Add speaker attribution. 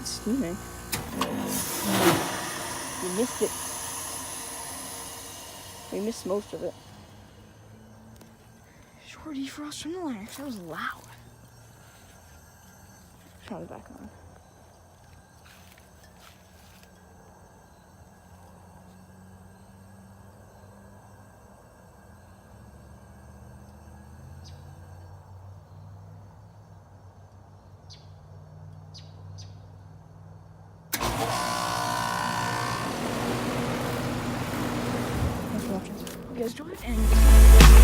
Speaker 1: It's steaming. You missed it. We missed most of it. Short defrost from the Lennox. That was loud. Turn it back on. Thanks for watching. You guys enjoy it, and